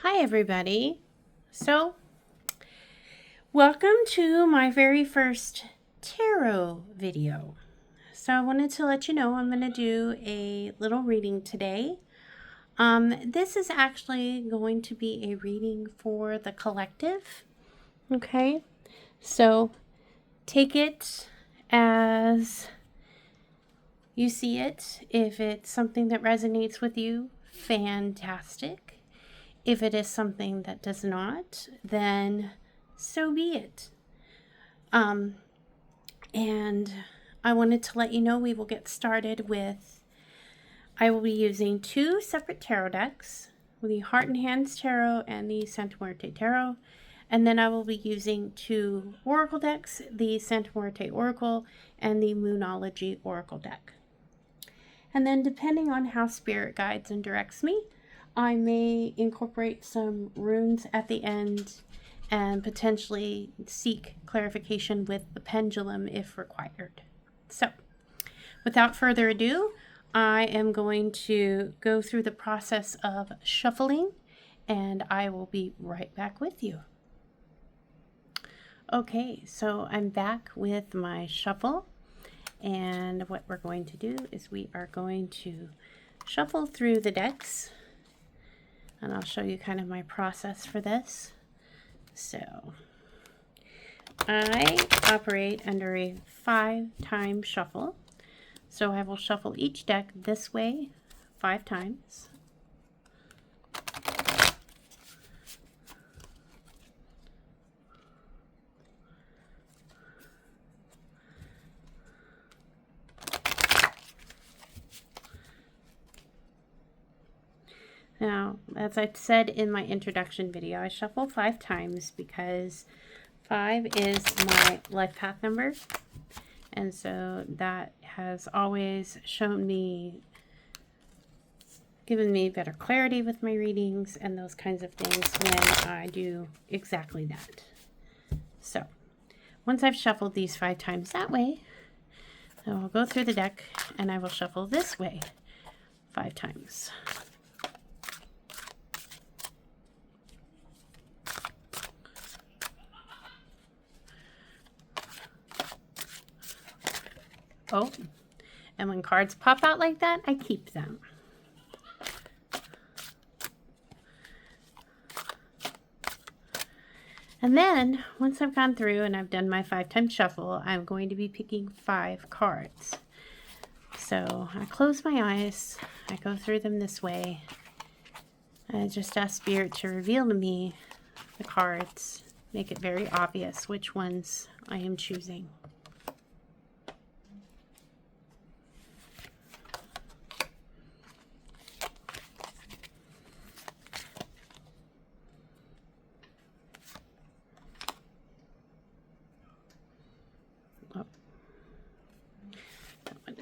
Hi everybody. So, welcome to my very first tarot video. So I wanted to let you know I'm going to do a little reading today. This is actually going to be a reading for the collective. Okay, so take it as you see it. If it's something that resonates with you, fantastic. If it is something that does not, then so be it. And I wanted to let you know we will get started with, I will be using two separate tarot decks, the Heart and Hands Tarot and the Santa Muerte Tarot. And then I will be using two Oracle decks, the Santa Muerte Oracle and the Moonology Oracle deck. And then depending on how Spirit guides and directs me, I may incorporate some runes at the end and potentially seek clarification with the pendulum if required. So, without further ado, I am going to go through the process of shuffling, and I will be right back with you. Okay, so I'm back with my shuffle, and what we're going to do is we are going to shuffle through the decks. And I'll show you kind of my process for this. So I operate under a 5-time shuffle. So I will shuffle each deck this way 5 times. Now, as I said in my introduction video, I shuffle 5 times because 5 is my life path number. And so that has always shown me, given me better clarity with my readings and those kinds of things when I do exactly that. So, once I've shuffled these 5 times that way, I will go through the deck and I will shuffle this way 5 times. Oh, and when cards pop out like that, I keep them. And then, once I've gone through and I've done my 5-time shuffle, I'm going to be picking 5 cards. So, I close my eyes, I go through them this way. I just ask Spirit to reveal to me the cards, make it very obvious which ones I am choosing.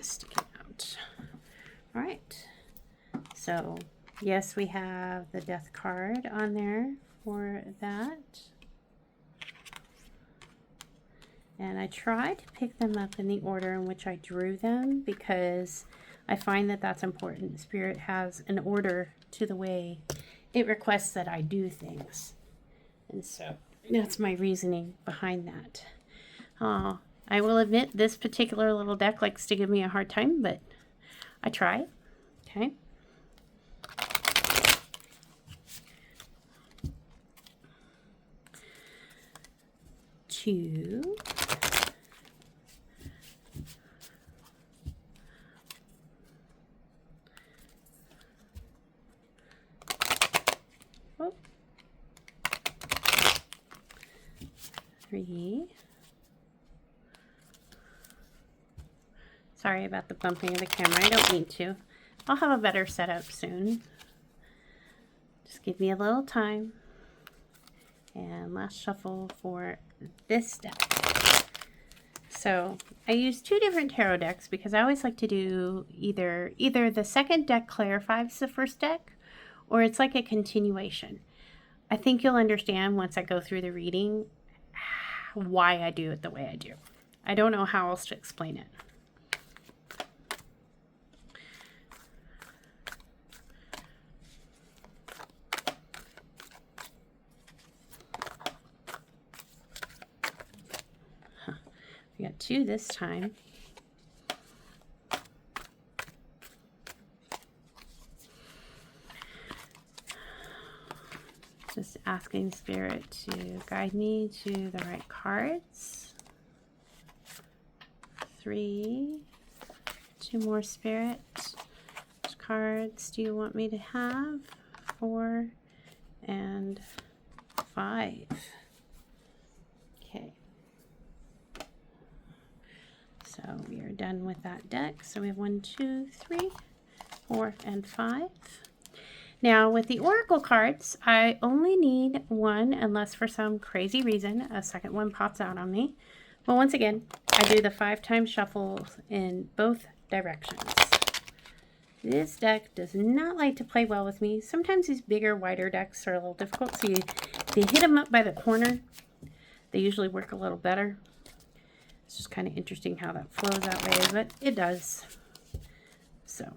Sticking out. All right, so yes, we have the death card on there for that, and I try to pick them up in the order in which I drew them because I find that that's important. Spirit has an order to the way it requests that I do things, and so that's my reasoning behind that. I will admit this particular little deck likes to give me a hard time, but I try. Okay. Two. Oh. 3. Sorry about the bumping of the camera. I don't mean to. I'll have a better setup soon. Just give me a little time. And last shuffle for this deck. So I use 2 different tarot decks because I always like to do either the second deck clarifies the first deck, or it's like a continuation. I think you'll understand once I go through the reading why I do it the way I do. I don't know how else to explain it. 2 this time. Just asking Spirit to guide me to the right cards. 3. 2 more, Spirit. Which cards do you want me to have? 4 and 5. Okay. So we are done with that deck. So we have 1, 2, 3, 4, and 5. Now with the oracle cards, I only need 1 unless for some crazy reason a second one pops out on me. But once again, I do the 5-time shuffle in both directions. This deck does not like to play well with me. Sometimes these bigger, wider decks are a little difficult. So if you hit them up by the corner, they usually work a little better. It's just kind of interesting how that flows that way, but it does. So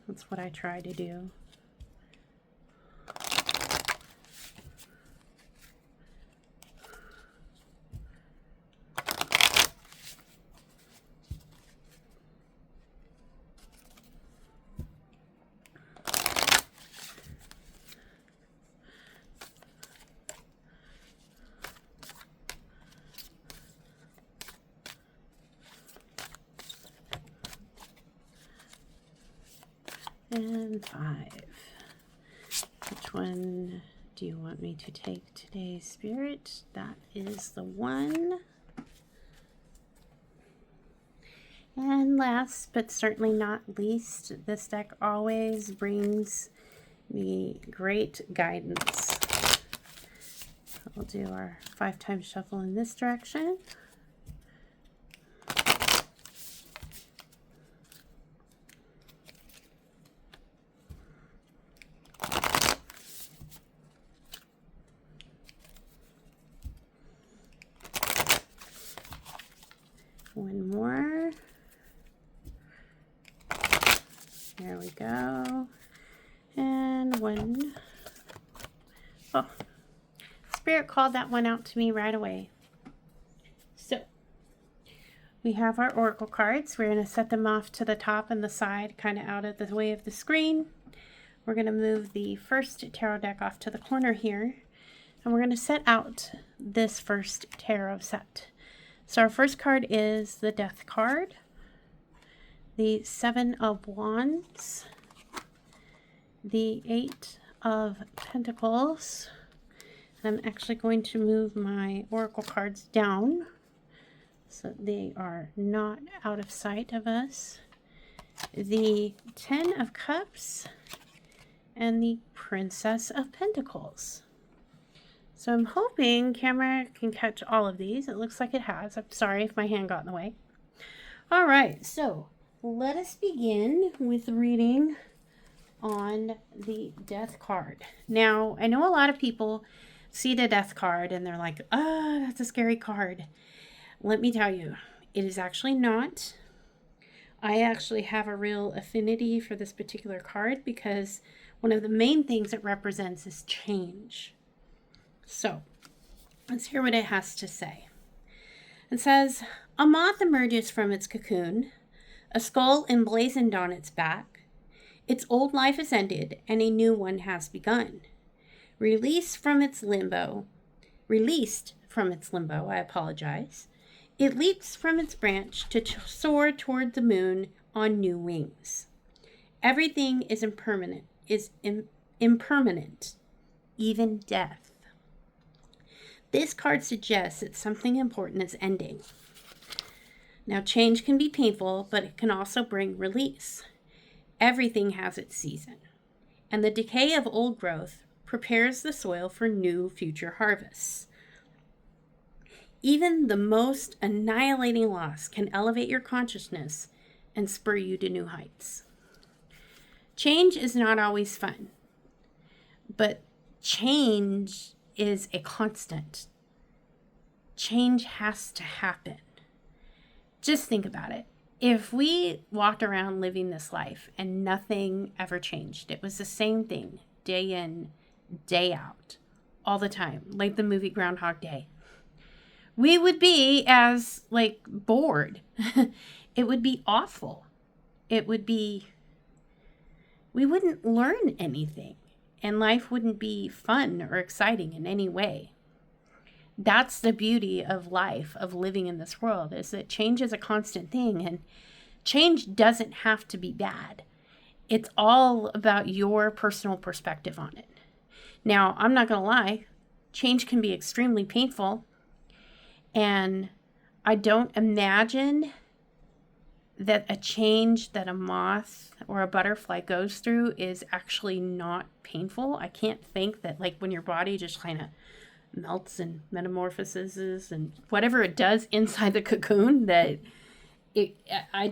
that's what I try to do. And 5. Which one do you want me to take today, Spirit? That is the 1. And last, but certainly not least, this deck always brings me great guidance. We'll do our 5-time shuffle in this direction. One more. There we go. And 1. Oh, Spirit called that one out to me right away. So we have our oracle cards. We're going to set them off to the top and the side, kind of out of the way of the screen. We're going to move the first tarot deck off to the corner here. And we're going to set out this first tarot set. So our first card is the Death card, the 7 of Wands, the 8 of Pentacles. I'm actually going to move my oracle cards down so they are not out of sight of us. The 10 of Cups and the Princess of Pentacles. So I'm hoping camera can catch all of these. It looks like it has. I'm sorry if my hand got in the way. All right, so let us begin with reading on the Death card. Now, I know a lot of people see the Death card and they're like, ah, that's a scary card. Let me tell you, it is actually not. I actually have a real affinity for this particular card because one of the main things it represents is change. So, let's hear what it has to say. It says, a moth emerges from its cocoon, a skull emblazoned on its back. Its old life is ended, and a new one has begun. Released from its limbo, it leaps from its branch to soar toward the moon on new wings. Everything is impermanent, even death. This card suggests that something important is ending. Now, change can be painful, but it can also bring release. Everything has its season, and the decay of old growth prepares the soil for new future harvests. Even the most annihilating loss can elevate your consciousness and spur you to new heights. Change is not always fun, but change is a constant. Change has to happen. Just think about it. If we walked around living this life and nothing ever changed, it was the same thing day in, day out, all the time, like the movie Groundhog Day. we would be as like bored. It would be awful. It would be, we wouldn't learn anything, and life wouldn't be fun or exciting in any way. That's the beauty of life, of living in this world, is that change is a constant thing, and change doesn't have to be bad. It's all about your personal perspective on it. Now, I'm not going to lie, change can be extremely painful, and I don't imagine that a change that a moth or a butterfly goes through is actually not painful. I can't think that, like, when your body just kind of melts and metamorphoses and whatever it does inside the cocoon, that I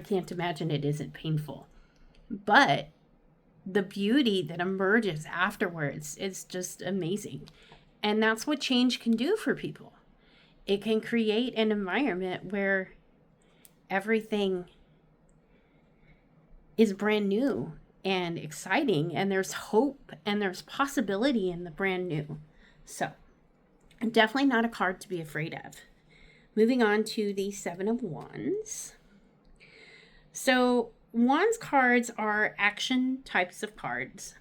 can't imagine it isn't painful. But the beauty that emerges afterwards is just amazing. And that's what change can do for people. It can create an environment where everything is brand new and exciting, and there's hope and there's possibility in the brand new. So, definitely not a card to be afraid of. Moving on to the Seven of Wands. So, Wands cards are action types of cards.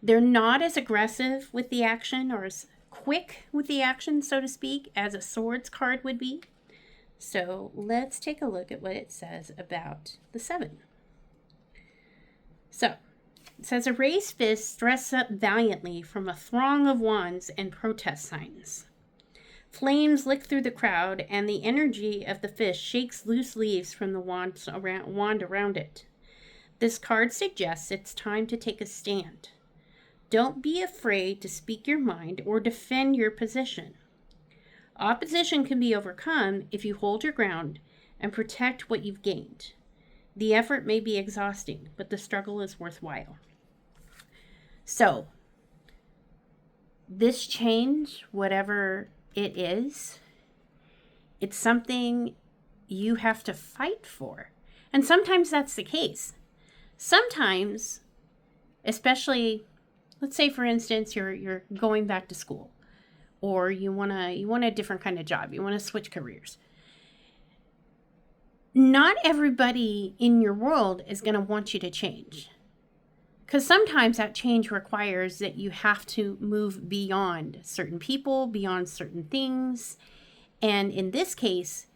They're not as aggressive with the action or as quick with the action, so to speak, as a Swords card would be. So let's take a look at what it says about the Seven. So it says, a raised fist thrusts up valiantly from a throng of wands and protest signs. Flames lick through the crowd, and the energy of the fist shakes loose leaves from the wand around it. This card suggests it's time to take a stand. Don't be afraid to speak your mind or defend your position. Opposition can be overcome if you hold your ground and protect what you've gained. The effort may be exhausting, but the struggle is worthwhile. So, this change, whatever it is, it's something you have to fight for. And sometimes that's the case. Sometimes, especially, let's say for instance, you're going back to school, or you want a different kind of job, you want to switch careers. Not everybody in your world is going to want you to change. Because sometimes that change requires that you have to move beyond certain people, beyond certain things. And in this case,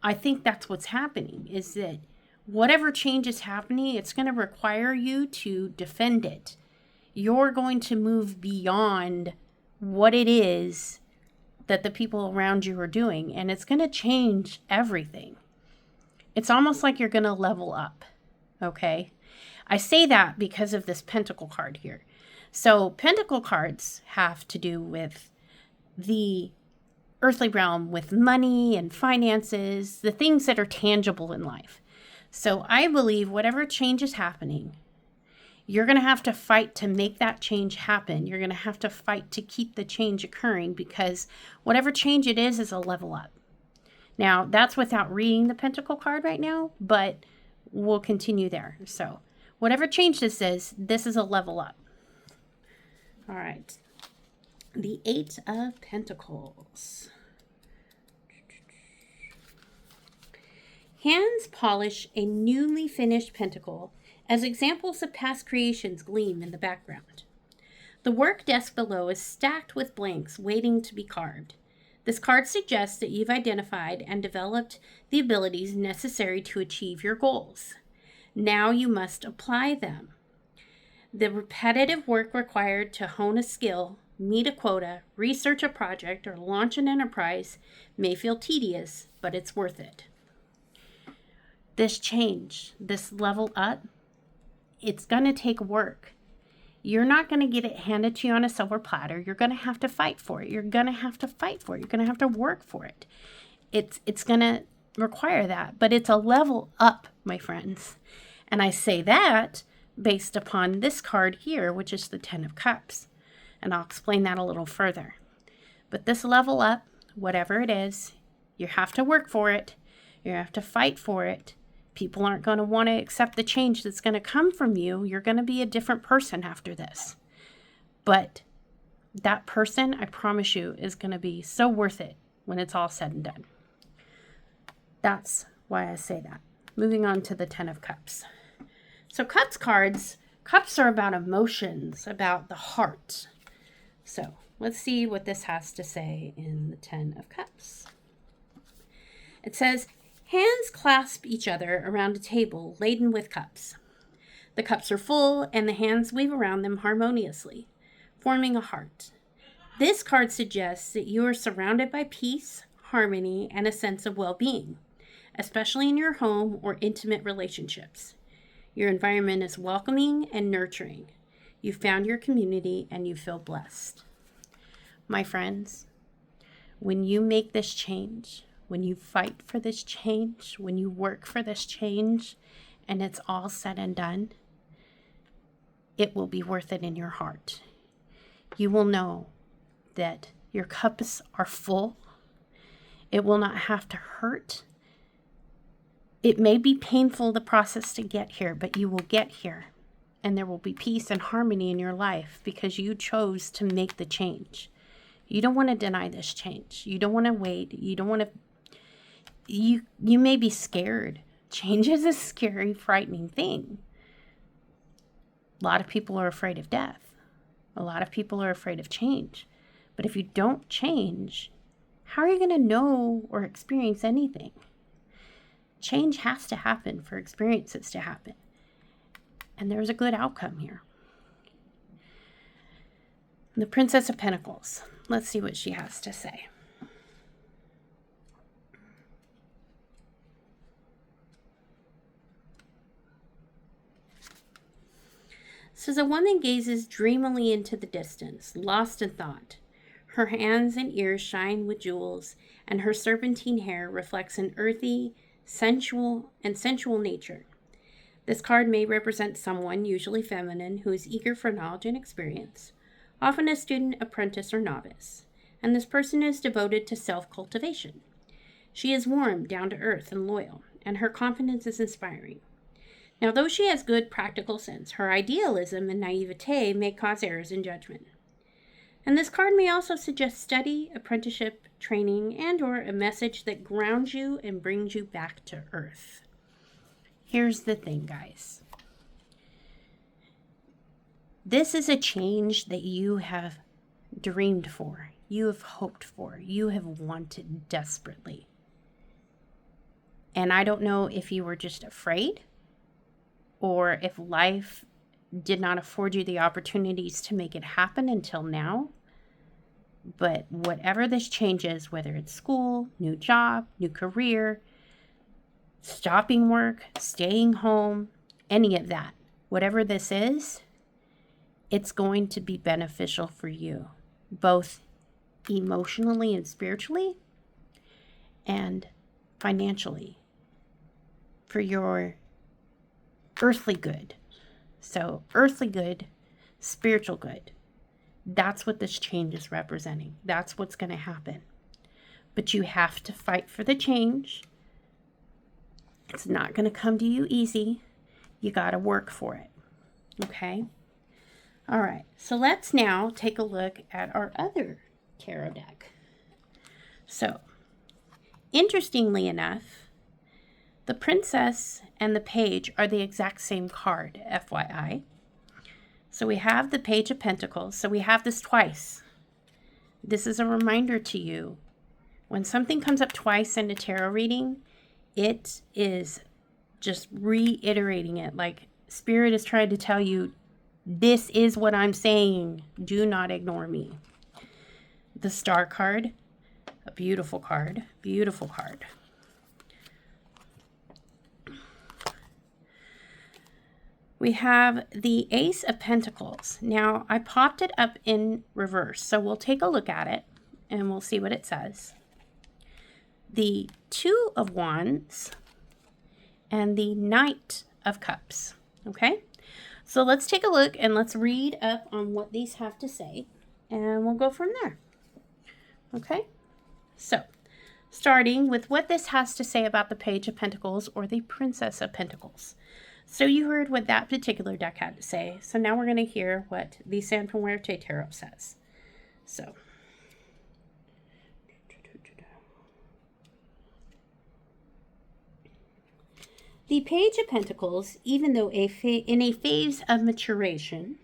I think that's what's happening, is that whatever change is happening, it's going to require you to defend it. You're going to move beyond what it is that the people around you are doing, and it's going to change everything. It's almost like you're going to level up, okay? I say that because of this Pentacle card here. So Pentacle cards have to do with the earthly realm, with money and finances, the things that are tangible in life. So I believe whatever change is happening, you're going to have to fight to make that change happen. You're going to have to fight to keep the change occurring, because whatever change it is a level up. Now, that's without reading the Pentacle card right now, but we'll continue there. So whatever change this is a level up. All right. The Eight of Pentacles. Hands polish a newly finished pentacle as examples of past creations gleam in the background. The work desk below is stacked with blanks waiting to be carved. This card suggests that you've identified and developed the abilities necessary to achieve your goals. Now you must apply them. The repetitive work required to hone a skill, meet a quota, research a project, or launch an enterprise may feel tedious, but it's worth it. This change, this level up, it's going to take work. You're not going to get it handed to you on a silver platter. You're going to have to fight for it. You're going to have to fight for it. You're going to have to work for it. It's going to require that, but it's a level up, my friends. And I say that based upon this card here, which is the Ten of Cups. And I'll explain that a little further. But this level up, whatever it is, you have to work for it. You have to fight for it. People aren't going to want to accept the change that's going to come from you. You're going to be a different person after this. But that person, I promise you, is going to be so worth it when it's all said and done. That's why I say that. Moving on to the 10 of Cups. So Cups cards, Cups are about emotions, about the heart. So let's see what this has to say in the 10 of Cups. It says, hands clasp each other around a table laden with cups. The cups are full and the hands weave around them harmoniously, forming a heart. This card suggests that you are surrounded by peace, harmony, and a sense of well-being, especially in your home or intimate relationships. Your environment is welcoming and nurturing. You found your community and you feel blessed. My friends, when you make this change, when you fight for this change, when you work for this change, and it's all said and done, it will be worth it in your heart. You will know that your cups are full. It will not have to hurt. It may be painful, the process to get here, but you will get here. And there will be peace and harmony in your life because you chose to make the change. You don't want to deny this change. You don't want to wait. You don't want to... You may be scared. Change is a scary, frightening thing. A lot of people are afraid of death. A lot of people are afraid of change. But if you don't change, how are you going to know or experience anything? Change has to happen for experiences to happen. And there's a good outcome here. The Princess of Pentacles. Let's see what she has to say. Says, a woman gazes dreamily into the distance, lost in thought. Her hands and ears shine with jewels, and her serpentine hair reflects an earthy, sensual nature. This card may represent someone, usually feminine, who is eager for knowledge and experience, often a student, apprentice, or novice. And this person is devoted to self-cultivation. She is warm, down to earth, and loyal, and her confidence is inspiring. Now, though she has good practical sense, her idealism and naivete may cause errors in judgment. And this card may also suggest study, apprenticeship, training, and/or a message that grounds you and brings you back to earth. Here's the thing, guys. This is a change that you have dreamed for, you have hoped for, you have wanted desperately. And I don't know if you were just afraid, or if life did not afford you the opportunities to make it happen until now. But whatever this change is, whether it's school, new job, new career, stopping work, staying home, any of that, whatever this is, it's going to be beneficial for you, both emotionally and spiritually, and financially, for your earthly good. So earthly good, spiritual good. That's what this change is representing. That's what's going to happen. But you have to fight for the change. It's not going to come to you easy. You got to work for it. Okay? All right. So let's now take a look at our other tarot deck. So, interestingly enough, the Princess and the Page are the exact same card, FYI. So we have the Page of Pentacles. So we have this twice. This is a reminder to you. When something comes up twice in a tarot reading, it is just reiterating it. Like Spirit is trying to tell you, this is what I'm saying. Do not ignore me. The Star card, a beautiful card. Beautiful card. We have the Ace of Pentacles. Now, I popped it up in reverse, so we'll take a look at it, and we'll see what it says. The Two of Wands and the Knight of Cups, okay? So let's take a look, and let's read up on what these have to say, and we'll go from there, okay? So, starting with what this has to say about the Page of Pentacles or the Princess of Pentacles. So you heard what that particular deck had to say. So now we're going to hear what the Santo Muerte Tarot says. So, The Page of Pentacles, even though in a phase of maturation,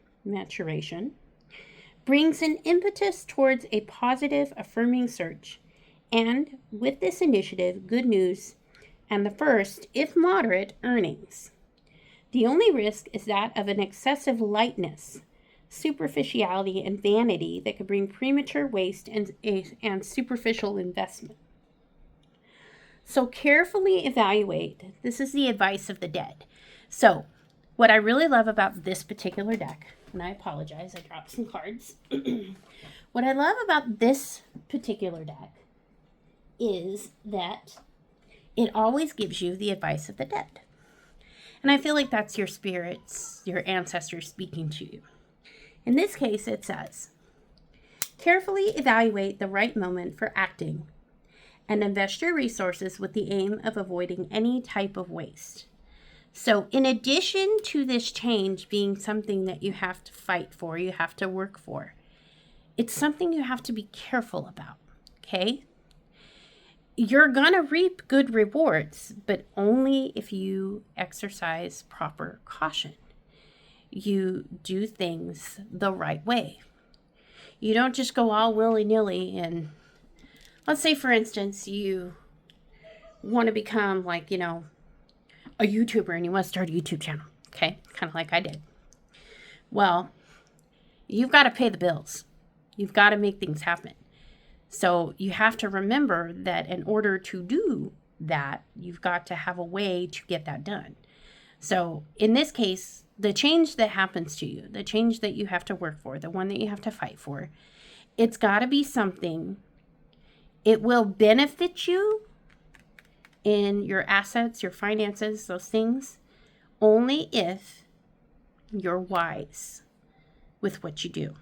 brings an impetus towards a positive, affirming search. And with this initiative, good news and the first, if moderate, earnings. The only risk is that of an excessive lightness, superficiality, and vanity that could bring premature waste and superficial investment. So carefully evaluate. This is the advice of the dead. So what I really love about this particular deck, and I apologize, I dropped some cards. What I love about this particular deck is that it always gives you the advice of the dead. And I feel like that's your spirits, your ancestors speaking to you. In this case, it says, carefully evaluate the right moment for acting and invest your resources with the aim of avoiding any type of waste. So in addition to this change being something that you have to fight for, you have to work for, it's something you have to be careful about, okay? You're going to reap good rewards, but only if you exercise proper caution. You do things the right way. You don't just go all willy-nilly and let's say, for instance, you want to become like, a YouTuber and you want to start a YouTube channel, okay? Kind of like I did. Well, you've got to pay the bills. You've got to make things happen. So you have to remember that in order to do that, you've got to have a way to get that done. So in this case, the change that happens to you, the change that you have to work for, the one that you have to fight for, it's got to be something. It will benefit you in your assets, your finances, those things, only if you're wise with what you do.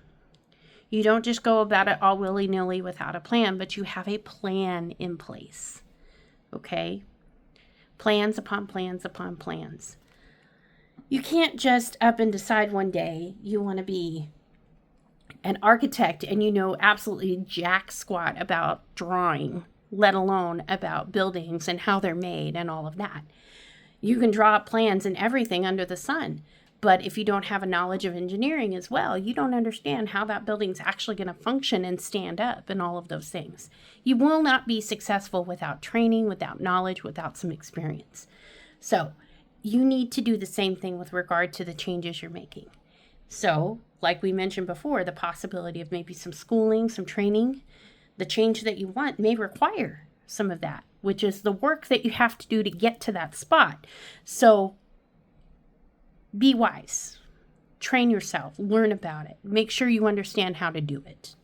You don't just go about it all willy-nilly without a plan, but you have a plan in place, okay? Plans upon plans upon plans. You can't just up and decide one day you want to be an architect and you know absolutely jack squat about drawing, let alone about buildings and how they're made and all of that. You can draw up plans and everything under the sun, but if you don't have a knowledge of engineering as well, you don't understand how that building's actually going to function and stand up and all of those things. You will not be successful without training, without knowledge, without some experience. So you need to do the same thing with regard to the changes you're making. So, like we mentioned before, the possibility of maybe some schooling, some training, the change that you want may require some of that, which is the work that you have to do to get to that spot. So be wise, train yourself, learn about it, make sure you understand how to do it.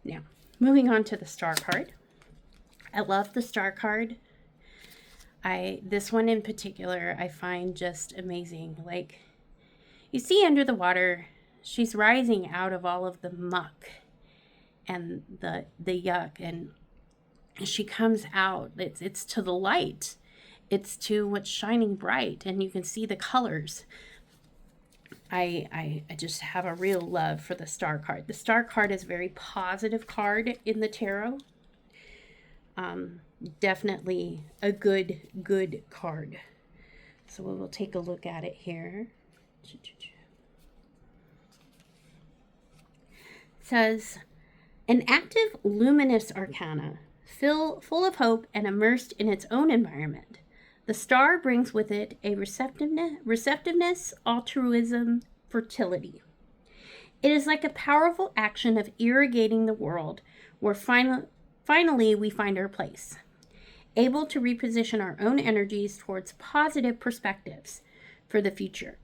Now, moving on to the star card. I love the star card. This one in particular, I find just amazing. Like, you see under the water, she's rising out of all of the muck and the yuck, and she comes out. It's to the light. It's to what's shining bright, and you can see the colors. I just have a real love for the star card. The star card is a very positive card in the tarot. Definitely a good card. So we will take a look at it here. It says, an active, luminous arcana, full of hope and immersed in its own environment. The star brings with it a receptiveness, altruism, fertility. It is like a powerful action of irrigating the world where finally we find our place, able to reposition our own energies towards positive perspectives for the future.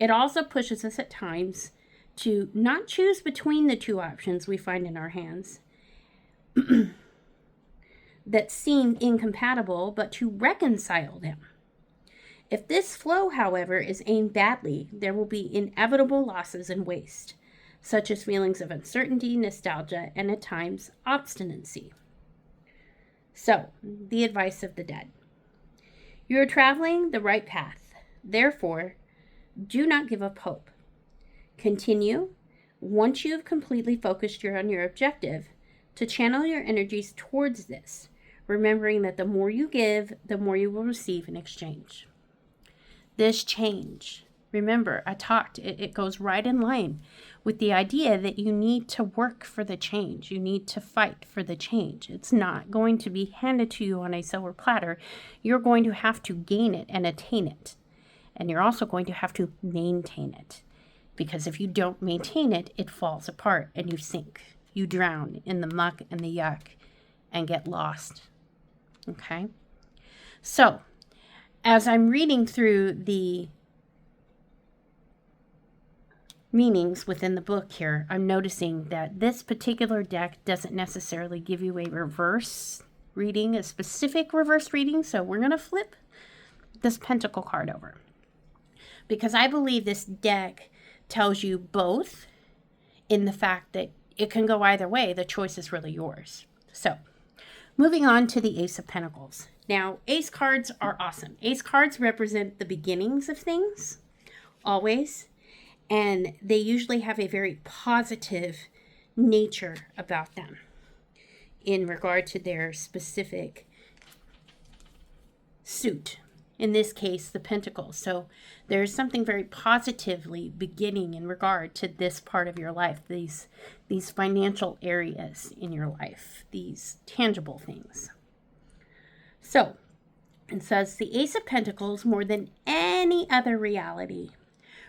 It also pushes us at times to not choose between the two options we find in our hands that seem incompatible, but to reconcile them. If this flow, however, is aimed badly, there will be inevitable losses and waste, such as feelings of uncertainty, nostalgia, and at times obstinacy. So, the advice of the dead. You are traveling the right path. Therefore, do not give up hope. Continue, once you have completely focused on your objective, to channel your energies towards this. remembering that the more you give, the more you will receive in exchange. This change, remember, I talked, it goes right in line with the idea that you need to work for the change. You need to fight for the change. It's not going to be handed to you on a silver platter. You're going to have to gain it and attain it. And you're also going to have to maintain it. Because if you don't maintain it, it falls apart and you sink. You drown in the muck and the yuck and get lost. Okay? So, as I'm reading through the meanings within the book here, I'm noticing that this particular deck doesn't necessarily give you a reverse reading, a specific reverse reading. So we're going to flip this Pentacle card over. Because I believe this deck tells you both in the fact that it can go either way. The choice is really yours. So, moving on to the Ace of Pentacles. Now, Ace cards are awesome. Ace cards represent the beginnings of things, always. And they usually have a very positive nature about them in regard to their specific suit. In this case, the Pentacles. So there's something very positively beginning in regard to this part of your life, these financial areas in your life, these tangible things. So it says the Ace of Pentacles, more than any other reality,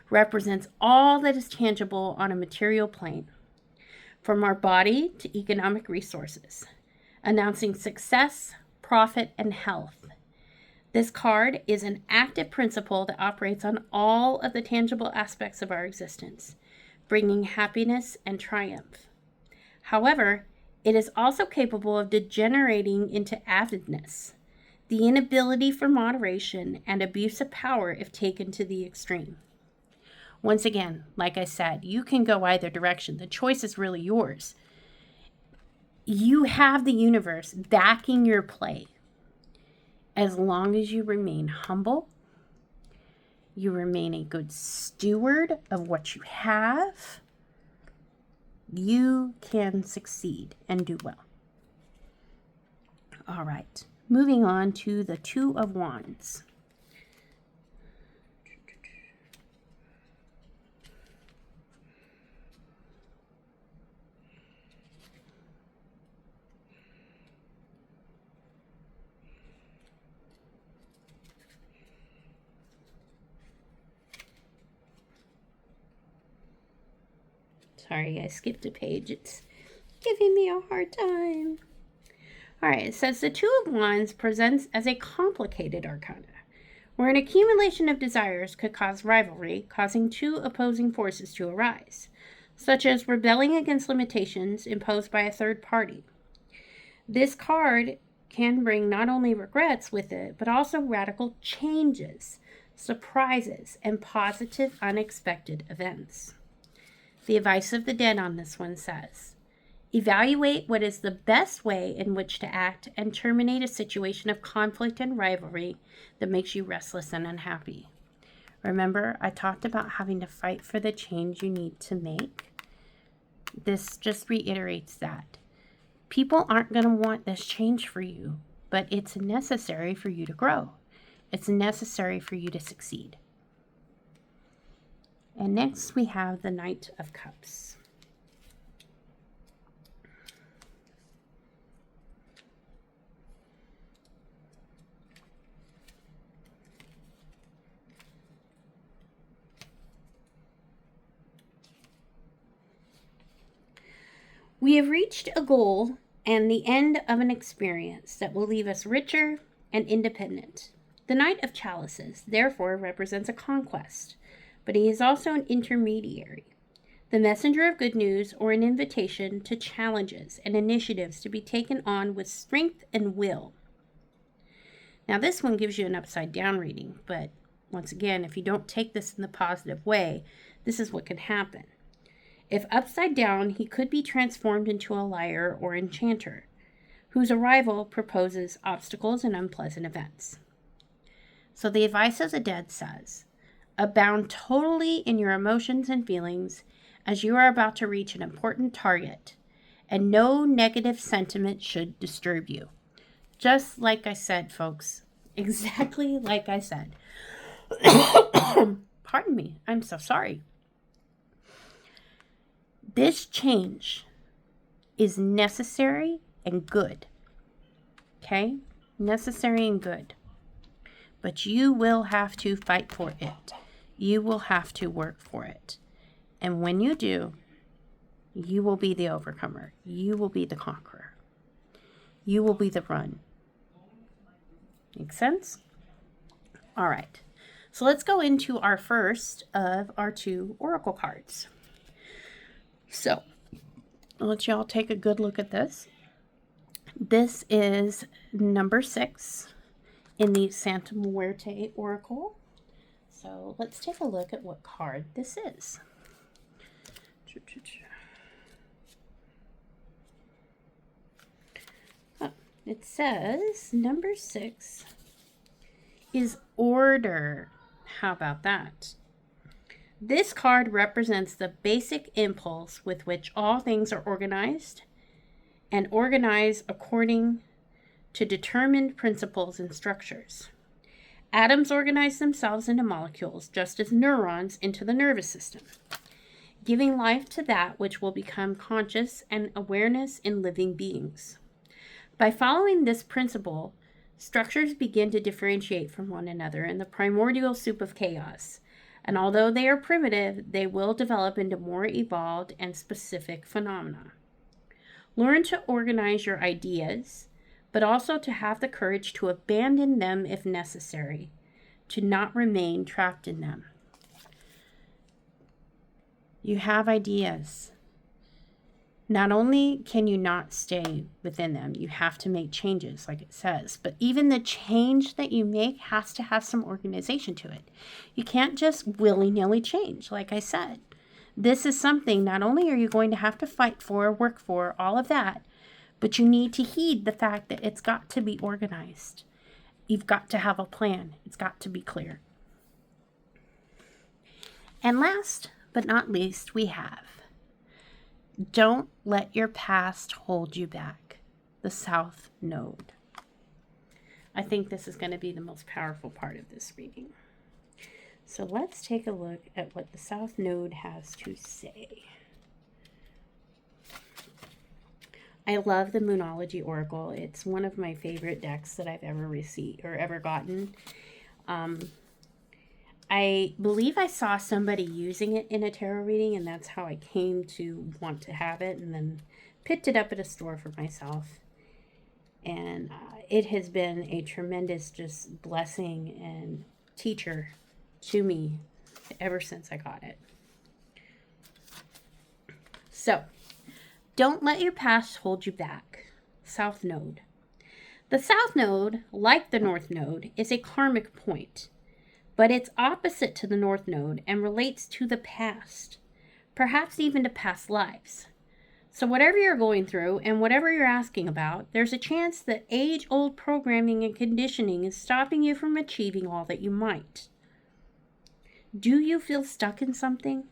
represents all that is tangible on a material plane, from our body to economic resources, announcing success, profit, and health. This card is an active principle that operates on all of the tangible aspects of our existence, bringing happiness and triumph. However, it is also capable of degenerating into avidness, the inability for moderation, and abuse of power if taken to the extreme. Once again, like I said, you can go either direction. The choice is really yours. You have the universe backing your play. As long as you remain humble, you remain a good steward of what you have, you can succeed and do well. All right, moving on to the Two of Wands. Sorry, I skipped a page. It's giving me a hard time. All right, it says the Two of Wands presents as a complicated arcana, where an accumulation of desires could cause rivalry, causing two opposing forces to arise, such as rebelling against limitations imposed by a third party. This card can bring not only regrets with it, but also radical changes, surprises, and positive unexpected events. The advice of the dead on this one says, evaluate what is the best way in which to act and terminate a situation of conflict and rivalry that makes you restless and unhappy. Remember, I talked about having to fight for the change you need to make. This just reiterates that. People aren't going to want this change for you, but it's necessary for you to grow. It's necessary for you to succeed. And next we have the Knight of Cups. We have reached a goal and the end of an experience that will leave us richer and independent. The Knight of Chalices, therefore, represents a conquest, but he is also an intermediary, the messenger of good news, or an invitation to challenges and initiatives to be taken on with strength and will. Now, this one gives you an upside down reading, but once again, if you don't take this in the positive way, this is what can happen. If upside down, he could be transformed into a liar or enchanter, whose arrival proposes obstacles and unpleasant events. So the advice of the dead says, abound totally in your emotions and feelings as you are about to reach an important target, and no negative sentiment should disturb you. Just like I said, folks. Exactly like I said. Pardon me. I'm so sorry. This change is necessary and good. Okay? Necessary and good. But you will have to fight for it. You will have to work for it. And when you do, you will be the overcomer. You will be the conqueror. You will be the run. Make sense? All right. So let's go into our first of our 2 oracle cards. So I'll let y'all take a good look at this. This is number 6 in the Santa Muerte Oracle. So let's take a look at what card this is. Oh, it says number 6 is order. How about that? This card represents the basic impulse with which all things are organized and organized according to determined principles and structures. Atoms organize themselves into molecules, just as neurons into the nervous system, giving life to that which will become conscious and awareness in living beings. By following this principle, structures begin to differentiate from one another in the primordial soup of chaos, and although they are primitive, they will develop into more evolved and specific phenomena. Learn to organize your ideas, but also to have the courage to abandon them if necessary, to not remain trapped in them. You have ideas. Not only can you not stay within them, you have to make changes, like it says, but even the change that you make has to have some organization to it. You can't just willy-nilly change, like I said. This is something not only are you going to have to fight for, work for, all of that, but you need to heed the fact that it's got to be organized. You've got to have a plan. It's got to be clear. And last but not least, we have don't let your past hold you back. The South Node. I think this is going to be the most powerful part of this reading. So let's take a look at what the South Node has to say. I love the Moonology Oracle. It's one of my favorite decks that I've ever received or ever gotten. I believe I saw somebody using it in a tarot reading, and that's how I came to want to have it, and then picked it up at a store for myself. And it has been a tremendous just blessing and teacher to me ever since I got it. So, don't let your past hold you back. South Node. The South Node, like the North Node, is a karmic point, but it's opposite to the North Node and relates to the past, perhaps even to past lives. So whatever you're going through and whatever you're asking about, there's a chance that age-old programming and conditioning is stopping you from achieving all that you might. Do you feel stuck in something?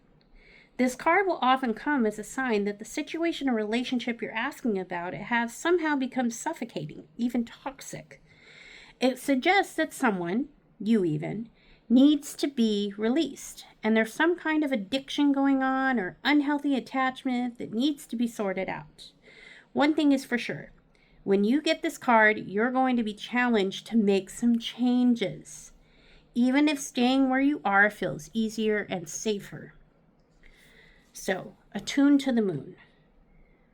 This card will often come as a sign that the situation or relationship you're asking about it has somehow become suffocating, even toxic. It suggests that someone, you even, needs to be released, and there's some kind of addiction going on or unhealthy attachment that needs to be sorted out. One thing is for sure, when you get this card, you're going to be challenged to make some changes, even if staying where you are feels easier and safer. So, attune to the moon,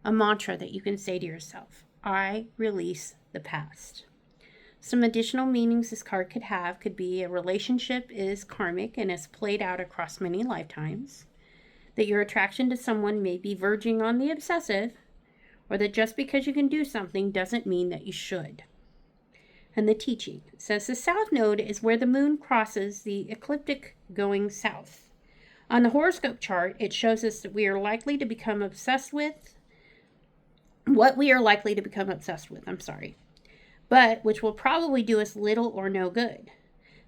a mantra that you can say to yourself, I release the past. Some additional meanings this card could have could be a relationship is karmic and is played out across many lifetimes, that your attraction to someone may be verging on the obsessive, or that just because you can do something doesn't mean that you should. And the teaching says the South Node is where the moon crosses the ecliptic going south. On the horoscope chart, it shows us that we are likely to become obsessed with, but which will probably do us little or no good.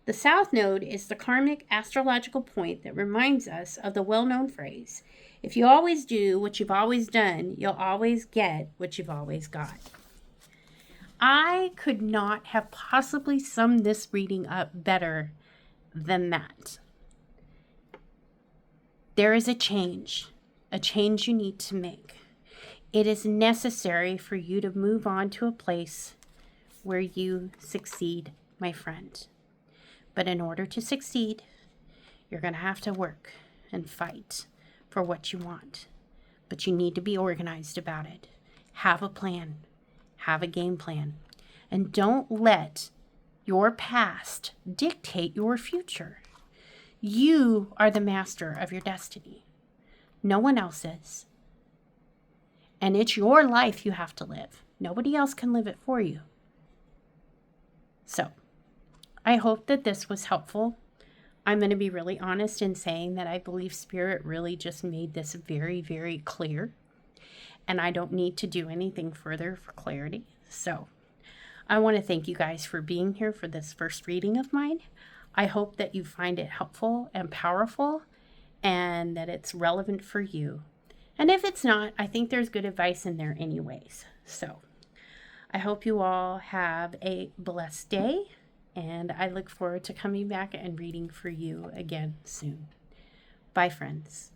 The South Node is the karmic astrological point that reminds us of the well-known phrase, if you always do what you've always done, you'll always get what you've always got. I could not have possibly summed this reading up better than that. There is a change you need to make. It is necessary for you to move on to a place where you succeed, my friend. But in order to succeed, you're going to have to work and fight for what you want. But you need to be organized about it. Have a plan. Have a game plan. And don't let your past dictate your future. You are the master of your destiny. No one else is. And it's your life you have to live. Nobody else can live it for you. So, I hope that this was helpful. I'm going to be really honest in saying that I believe Spirit really just made this very, very clear. And I don't need to do anything further for clarity. So, I want to thank you guys for being here for this first reading of mine. I hope that you find it helpful and powerful and that it's relevant for you. And if it's not, I think there's good advice in there anyways. So I hope you all have a blessed day, and I look forward to coming back and reading for you again soon. Bye, friends.